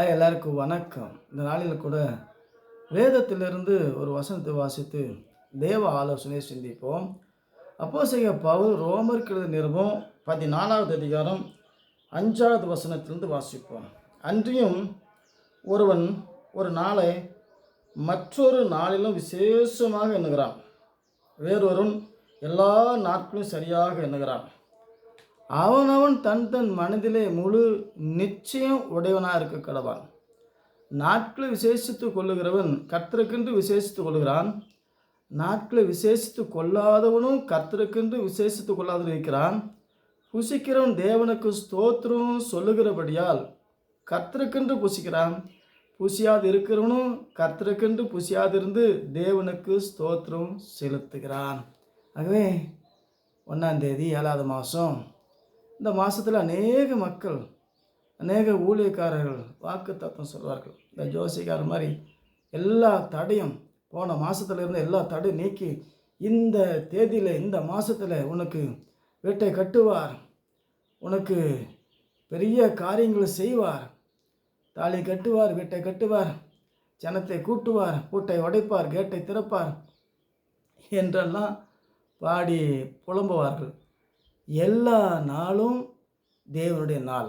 எல்லாருக்கும் வணக்கம். இந்த நாளில் கூட வேதத்திலிருந்து ஒரு வசனத்தை வாசித்து தேவ ஆலோசனை சிந்திப்போம். அப்போஸ்தலன் பவுல் ரோமருக்கு எழுதிய நிருபம் 14வது அதிகாரம் 5வது வசனத்திலிருந்து வாசிப்போம். அன்றியும் ஒருவன் ஒரு நாளை மற்றொரு நாளிலும் விசேஷமாக எண்ணுகிறான், வேறொருவன் எல்லா நாட்களும் சரியாக எண்ணுகிறான். அவனவன் தன் தன் மனதிலே முழு நிச்சயம் உடையவனாக இருக்க கடவான். நாட்களை விசேஷித்து கொள்ளுகிறவன் கர்த்தருக்கென்று விசேஷித்து கொள்கிறான், நாட்களை விசேஷித்து கொள்ளாதவனும் கர்த்தருக்கென்று விசேஷித்து கொள்ளாத இருக்கிறான். புசிக்கிறவன் தேவனுக்கு ஸ்தோத்திரம் சொல்லுகிறபடியால் கர்த்தருக்கென்று புசிக்கிறான், புசியாது இருக்கிறவனும் கர்த்தருக்கென்று புசியாதிருந்து தேவனுக்கு ஸ்தோத்திரம் செலுத்துகிறான். ஆகவே 1ஆம் தேதி 7வது மாதம், இந்த மாதத்தில் அநேக மக்கள், அநேக ஊழியக்காரர்கள் வாக்கு தத்துவம் சொல்வார்கள். இந்த ஜோசிக்காரர் மாதிரி எல்லா தடையும் போன மாதத்தில் இருந்த எல்லா தடையும் நீக்கி இந்த தேதியில் இந்த மாதத்தில் உனக்கு வீட்டை கட்டுவார், உனக்கு பெரிய காரியங்களை செய்வார், தாலி கட்டுவார், வீட்டை கட்டுவார், ஜனத்தை கூட்டுவார், பூட்டை உடைப்பார், கேட்டை திறப்பார் என்றெல்லாம் பாடி புலம்புவார்கள். எல்லா நாளும் தேவனுடைய நாள்.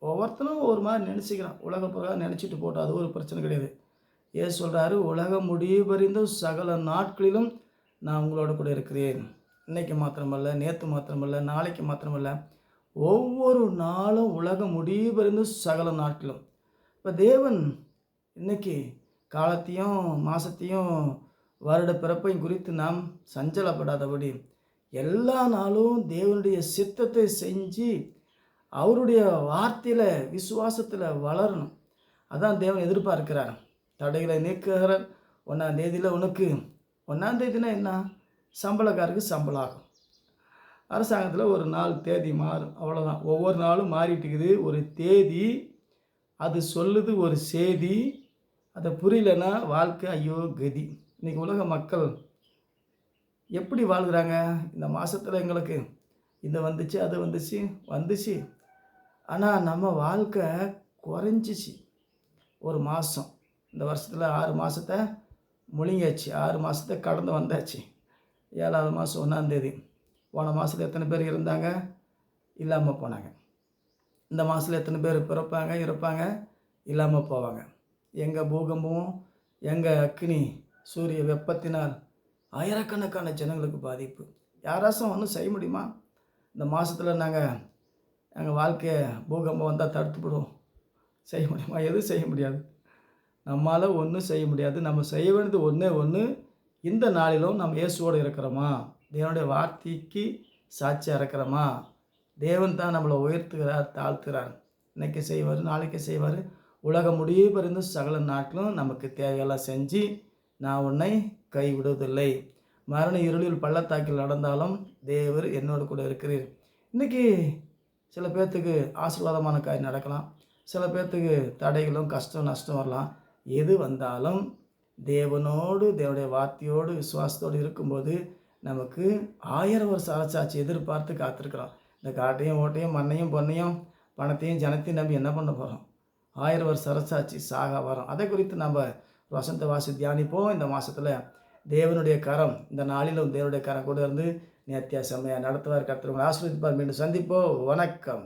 ஒவ்வொருத்தரும் ஒரு மாதிரி நினச்சிக்கிறான், உலக பிரகாரம் நினச்சிட்டு போட்டோம், அது ஒரு பிரச்சனை கிடையாது. ஏன் சொல்கிறாரு, உலகம் முடிவறிந்த சகல நாட்களிலும் நான் உங்களோட கூட இருக்கிறேன். இன்றைக்கி மாத்திரமல்ல, நேற்று மாத்திரமல்ல, நாளைக்கு மாத்திரமல்ல, ஒவ்வொரு நாளும் உலகம் முடிவறிந்த சகல நாட்களும். இப்போ தேவன் இன்றைக்கி காலத்தையும் மாதத்தையும் வருட பிறப்பையும் குறித்து நாம் சஞ்சலப்படாதபடி எல்லா நாளும் தேவனுடைய சித்தத்தை செஞ்சு அவருடைய வார்த்தையில் விசுவாசத்தில் வளரணும். அதான் தேவன் எதிர்பார்க்கிறார். தடைகளை நீக்குகிற 1ஆம் தேதியில் உனக்கு 1ஆம் தேதினா என்ன? சம்பளக்காருக்கு சம்பளம் ஆகும். அரசாங்கத்தில் ஒரு நாள் தேதி மாறும், அவ்வளோதான். ஒவ்வொரு நாளும் மாறிட்டு இருக்குது. ஒரு தேதி அது சொல்லுது, ஒரு செய்தி. அதை புரியலன்னா வாழ்க்கை ஐயோ கதி. இன்றைக்கி உலக மக்கள் எப்படி வாழ்கிறாங்க? இந்த மாதத்தில் எங்களுக்கு இது வந்துச்சு, அது வந்துச்சு, ஆனால் நம்ம வாழ்க்கை குறைஞ்சிச்சு. ஒரு மாதம், இந்த வருஷத்தில் 6 மாதத்தை முழுங்கியாச்சு, 6 மாதத்தை கடந்து வந்தாச்சு. 7வது மாதம் 1ஆம் தேதி. போன மாதத்தில் எத்தனை பேர் இருந்தாங்க, இல்லாமல் போனாங்க. இந்த மாதத்தில் எத்தனை பேர் பிறப்பாங்க, இறப்பாங்க, இல்லாமல் போவாங்க. எங்கள் பூகம்பமும் எங்கள் அக்னி சூரிய வெப்பத்தினால் ஆயிரக்கணக்கான ஜனங்களுக்கு பாதிப்பு. யாராச்சும் ஒன்றும் செய்ய முடியுமா? இந்த மாதத்தில் எங்கள் வாழ்க்கையை பூகம்பம் வந்தால் தடுத்துவிடுவோம், செய்ய முடியுமா? எதுவும் செய்ய முடியாது. நம்மளால் ஒன்றும் செய்ய முடியாது. நம்ம செய்ய வேண்டியது ஒன்றே ஒன்று, இந்த நாளிலும் நம்ம இயேசுவோடு இருக்கிறோமா, தேவனுடைய வார்த்தைக்கு சாட்சியாக இருக்கிறோமா, தேவன் தான் நம்மளை உயர்த்துகிறார், தாழ்த்துகிறார். இன்றைக்கி செய்வார், நாளைக்கு செய்வார். உலகம் முடிவு பறிந்து சகல நாட்களும் நமக்கு தேவையெல்லாம் செஞ்சு நான் உன்னை கைவிடுவதில்லை. மரண இருளில் பள்ளத்தாக்கில் நடந்தாலும் தேவர் என்னோடு கூட இருக்கிறீர். இன்றைக்கி சில பேர்த்துக்கு ஆசீர்வாதமான காரியம் நடக்கலாம், சில பேர்த்துக்கு தடைகளும் கஷ்டம் நஷ்டம் வரலாம். எது வந்தாலும் தேவனோடு தேவனுடைய வார்த்தையோடு விசுவாசத்தோடு இருக்கும்போது நமக்கு 1000 வருஷ அரசாட்சி எதிர்பார்த்து காத்திருக்கிறோம். இந்த காட்டையும் ஓட்டையும் மண்ணையும் பொண்ணையும் பணத்தையும் ஜனத்தையும் நம்பி என்ன பண்ண போகிறோம்? 1000 வருஷ அரசாட்சி சாக வரோம். அதை குறித்து நம்ம வசனத்தை வாசி தியானிப்போம். இந்த மாதத்தில் தேவனுடைய கரம், இந்த நாளிலும் தேவனுடைய கரம் கூட இருந்து நேர்த்தியாக செம்மையாக நடத்துவார். கர்த்தர் உங்களை ஆசீர்வதிப்பார். மீண்டும் சந்திப்போம். வணக்கம்.